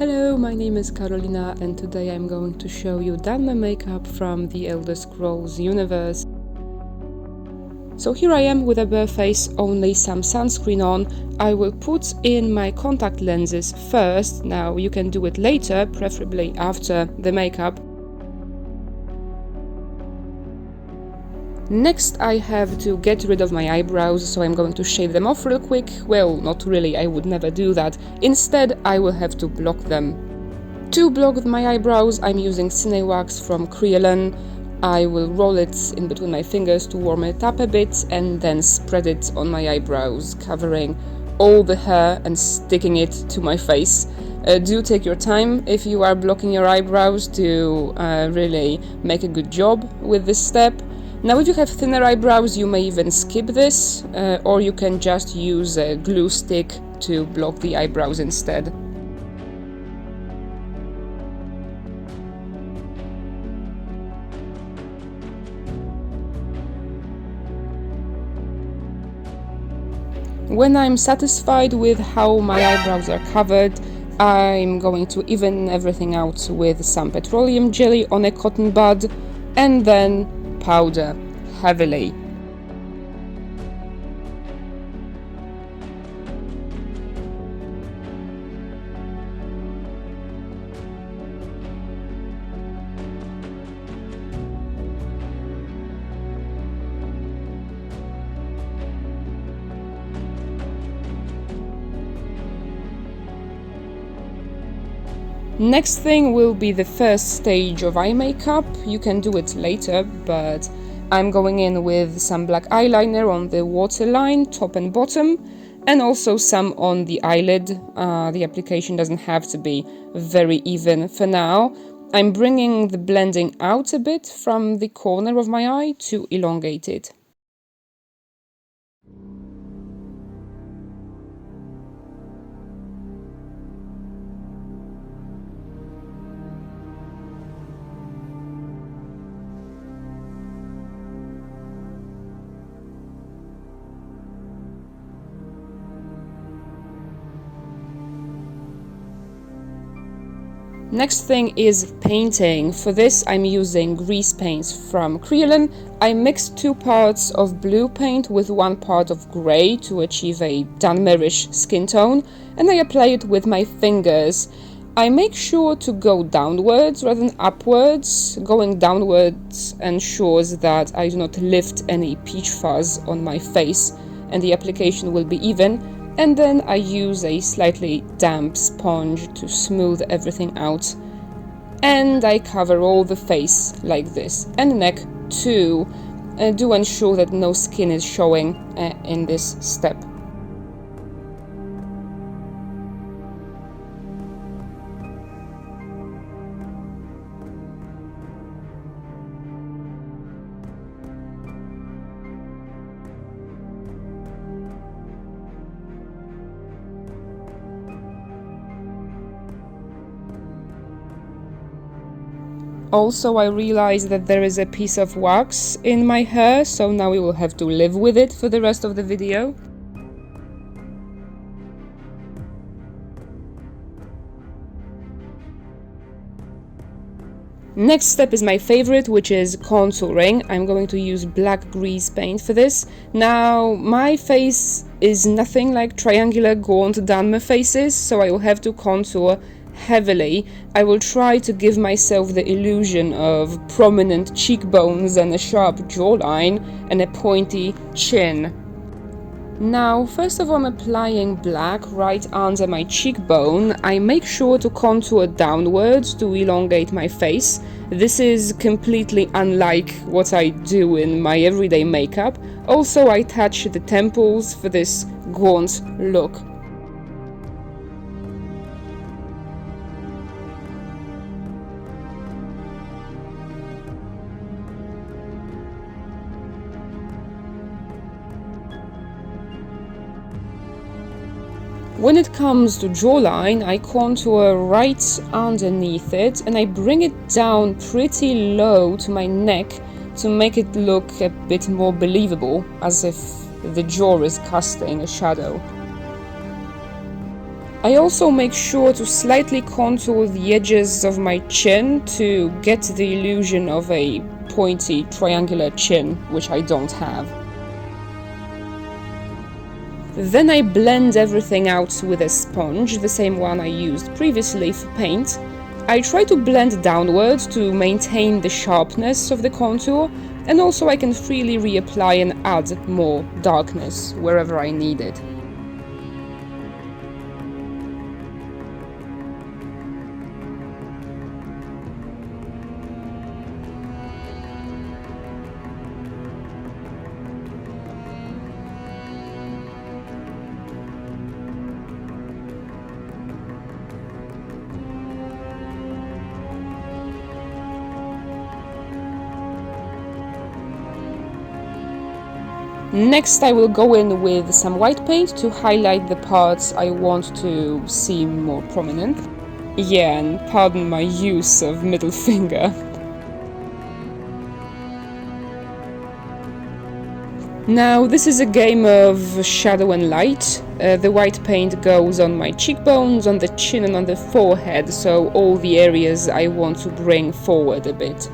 Hello, my name is Karolina and today I'm going to show you Dunmer makeup from the Elder Scrolls universe. So here I am with a bare face, only some sunscreen on. I will put in my contact lenses first. Now you can do it later, preferably after the makeup. Next I have to get rid of my eyebrows, so I'm going to shave them off real quick. Well, not really, I would never do that. Instead, I will have to block them. To block my eyebrows, I'm using Cine Wax from Creolin. I will roll it in between my fingers to warm it up a bit and then spread it on my eyebrows, covering all the hair and sticking it to my face. Do take your time if you are blocking your eyebrows to really make a good job with this step. Now if you have thinner eyebrows, you may even skip this, or you can just use a glue stick to block the eyebrows instead. When I'm satisfied with how my eyebrows are covered, I'm going to even everything out with some petroleum jelly on a cotton bud and then powder heavily. Next thing will be the first stage of eye makeup. You can do it later, but I'm going in with some black eyeliner on the waterline, top and bottom, and also some on the eyelid. The application doesn't have to be very even for now. I'm bringing the blending out a bit from the corner of my eye to elongate it. Next thing is painting. For this I'm using grease paints from Creolin. I mixed 2 parts of blue paint with 1 part of grey to achieve a Dunmerish skin tone, and I apply it with my fingers. I make sure to go downwards rather than upwards. Going downwards ensures that I do not lift any peach fuzz on my face and the application will be even. And then I use a slightly damp sponge to smooth everything out. And I cover all the face like this, and neck too. Do ensure that no skin is showing in this step. Also, I realized that there is a piece of wax in my hair, so now we will have to live with it for the rest of the video. Next step is my favorite, which is contouring. I'm going to use black grease paint for this. Now, my face is nothing like triangular gaunt Dunmer faces, so I will have to contour heavily. I will try to give myself the illusion of prominent cheekbones and a sharp jawline and a pointy chin. Now, first of all, I'm applying black right under my cheekbone. I make sure to contour downwards to elongate my face. This is completely unlike what I do in my everyday makeup. Also, I touch the temples for this gaunt look. When it comes to jawline, I contour right underneath it and I bring it down pretty low to my neck to make it look a bit more believable, as if the jaw is casting a shadow. I also make sure to slightly contour the edges of my chin to get the illusion of a pointy triangular chin, which I don't have. Then I blend everything out with a sponge, the same one I used previously for paint. I try to blend downwards to maintain the sharpness of the contour, and also I can freely reapply and add more darkness wherever I need it. Next, I will go in with some white paint to highlight the parts I want to seem more prominent. Yeah, and pardon my use of middle finger. Now, this is a game of shadow and light. The white paint goes on my cheekbones, on the chin and on the forehead, so all the areas I want to bring forward a bit.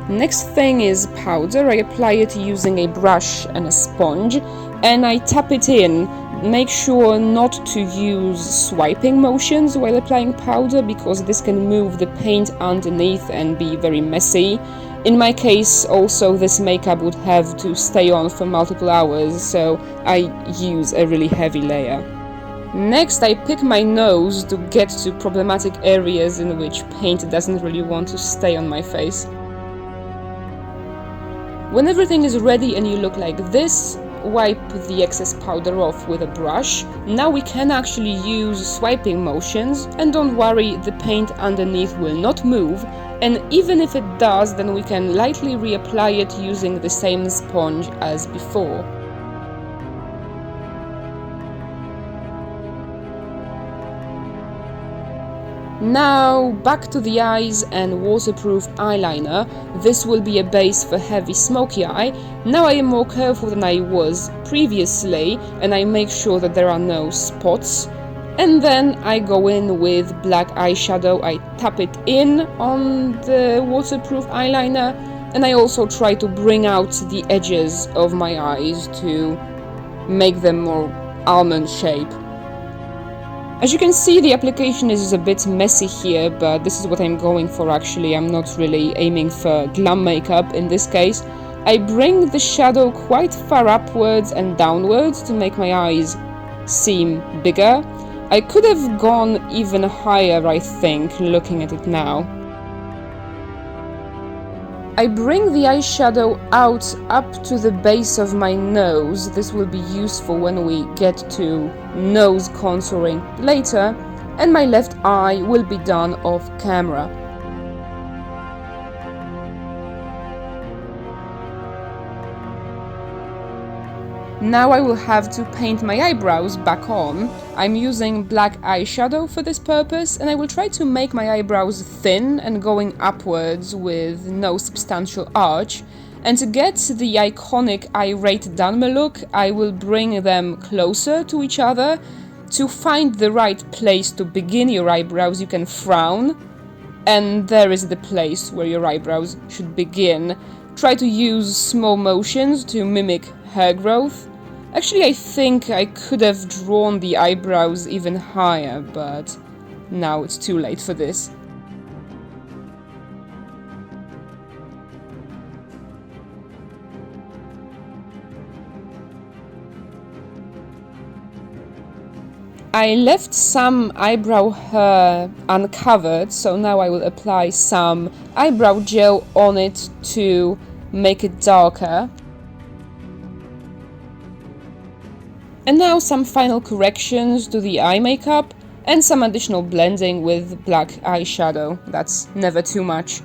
Next thing is powder. I apply it using a brush and a sponge, and I tap it in. Make sure not to use swiping motions while applying powder, because this can move the paint underneath and be very messy. In my case, also, this makeup would have to stay on for multiple hours, so I use a really heavy layer. Next, I pick my nose to get to problematic areas in which paint doesn't really want to stay on my face. When everything is ready and you look like this, wipe the excess powder off with a brush. Now we can actually use swiping motions, and don't worry, the paint underneath will not move, and even if it does, then we can lightly reapply it using the same sponge as before. Now, back to the eyes and waterproof eyeliner. This will be a base for heavy smoky eye. Now I am more careful than I was previously, and I make sure that there are no spots. And then I go in with black eyeshadow. I tap it in on the waterproof eyeliner, and I also try to bring out the edges of my eyes to make them more almond shape. As you can see, the application is a bit messy here, but this is what I'm going for actually. I'm not really aiming for glam makeup in this case. I bring the shadow quite far upwards and downwards to make my eyes seem bigger. I could have gone even higher, I think, looking at it now. I bring the eyeshadow out up to the base of my nose. This will be useful when we get to nose contouring later, and my left eye will be done off camera. Now I will have to paint my eyebrows back on. I'm using black eyeshadow for this purpose, and I will try to make my eyebrows thin and going upwards with no substantial arch. And to get the iconic irate Dunmer look, I will bring them closer to each other. To find the right place to begin your eyebrows, you can frown, and there is the place where your eyebrows should begin. Try to use small motions to mimic hair growth. Actually, I think I could have drawn the eyebrows even higher, but now it's too late for this. I left some eyebrow hair uncovered, so now I will apply some eyebrow gel on it to make it darker. And now some final corrections to the eye makeup and some additional blending with black eyeshadow. That's never too much.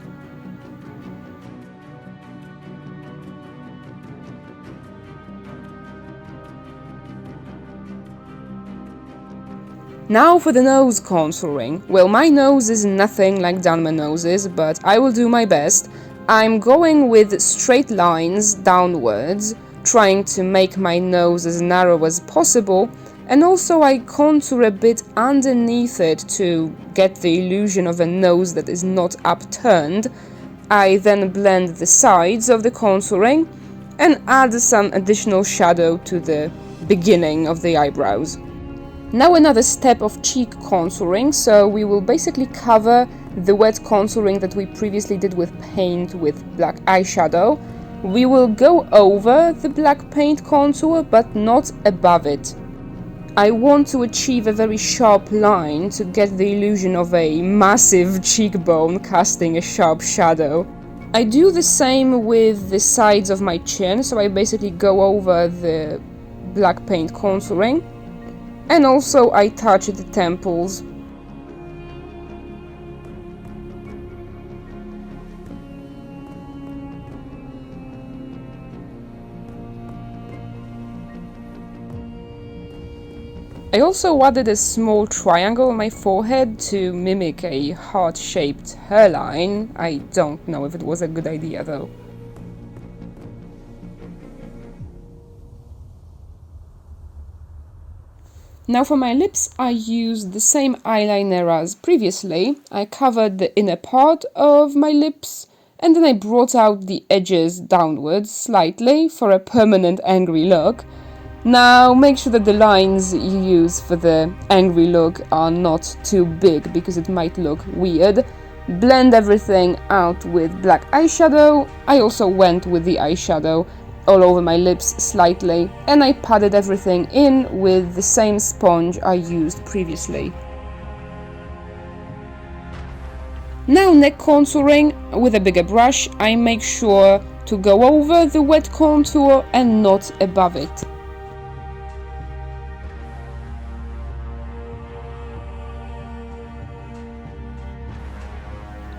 Now for the nose contouring. Well, my nose is nothing like Dunmer noses, but I will do my best. I'm going with straight lines downwards, trying to make my nose as narrow as possible, and also I contour a bit underneath it to get the illusion of a nose that is not upturned. I then blend the sides of the contouring and add some additional shadow to the beginning of the eyebrows. Now another step of cheek contouring, so we will basically cover the wet contouring that we previously did with paint with black eyeshadow. We will go over the black paint contour, but not above it. I want to achieve a very sharp line to get the illusion of a massive cheekbone casting a sharp shadow. I do the same with the sides of my chin, so I basically go over the black paint contouring. And also I touch the temples. I also added a small triangle on my forehead to mimic a heart-shaped hairline. I don't know if it was a good idea though. Now for my lips, I used the same eyeliner as previously. I covered the inner part of my lips and then I brought out the edges downwards slightly for a permanent angry look. Now make sure that the lines you use for the angry look are not too big because it might look weird. Blend everything out with black eyeshadow. I also went with the eyeshadow all over my lips slightly, and I patted everything in with the same sponge I used previously. Now neck contouring with a bigger brush. I make sure to go over the wet contour and not above it.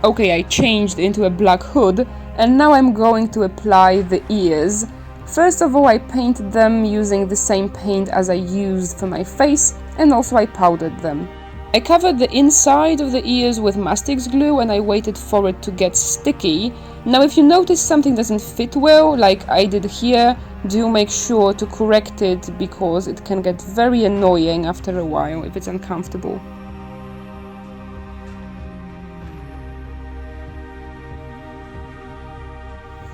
Okay, I changed into a black hood, and now I'm going to apply the ears. First of all, I painted them using the same paint as I used for my face, and also I powdered them. I covered the inside of the ears with Mastix glue and I waited for it to get sticky. Now if you notice something doesn't fit well, like I did here, do make sure to correct it because it can get very annoying after a while if it's uncomfortable.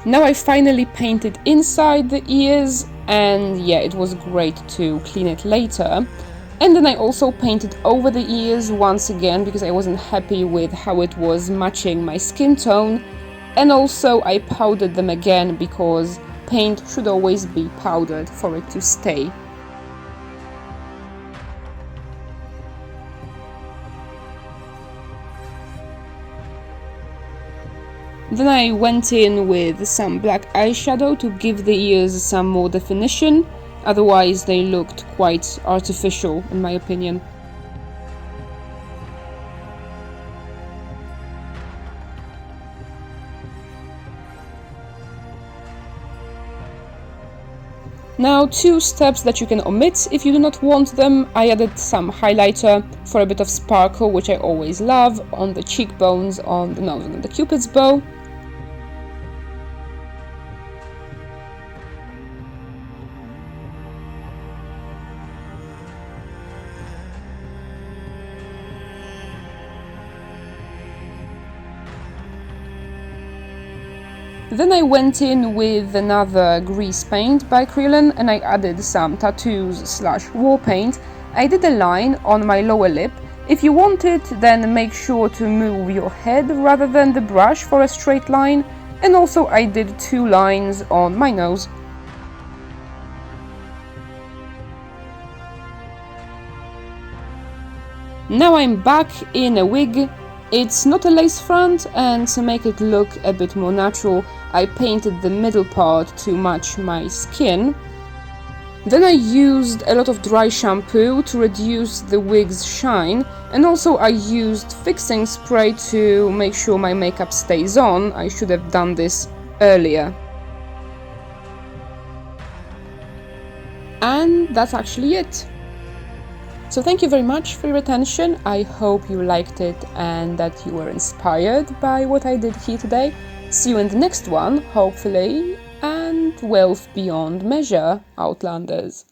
Now I finally painted inside the ears, and yeah, it was great to clean it later. And then I also painted over the ears once again because I wasn't happy with how it was matching my skin tone. And also I powdered them again because paint should always be powdered for it to stay. Then I went in with some black eyeshadow to give the ears some more definition, otherwise they looked quite artificial in my opinion. Now, two steps that you can omit if you do not want them. I added some highlighter for a bit of sparkle, which I always love, on the cheekbones, on the nose and the cupid's bow. Then I went in with another grease paint by Krillin and I added some tattoos/war paint. I did a line on my lower lip. If you want it, then make sure to move your head rather than the brush for a straight line. And also I did two lines on my nose. Now I'm back in a wig. It's not a lace front, and to make it look a bit more natural, I painted the middle part to match my skin. Then I used a lot of dry shampoo to reduce the wig's shine, and also I used fixing spray to make sure my makeup stays on. I should have done this earlier. And that's actually it. So thank you very much for your attention. I hope you liked it and that you were inspired by what I did here today. See you in the next one, hopefully, and wealth beyond measure, Outlanders.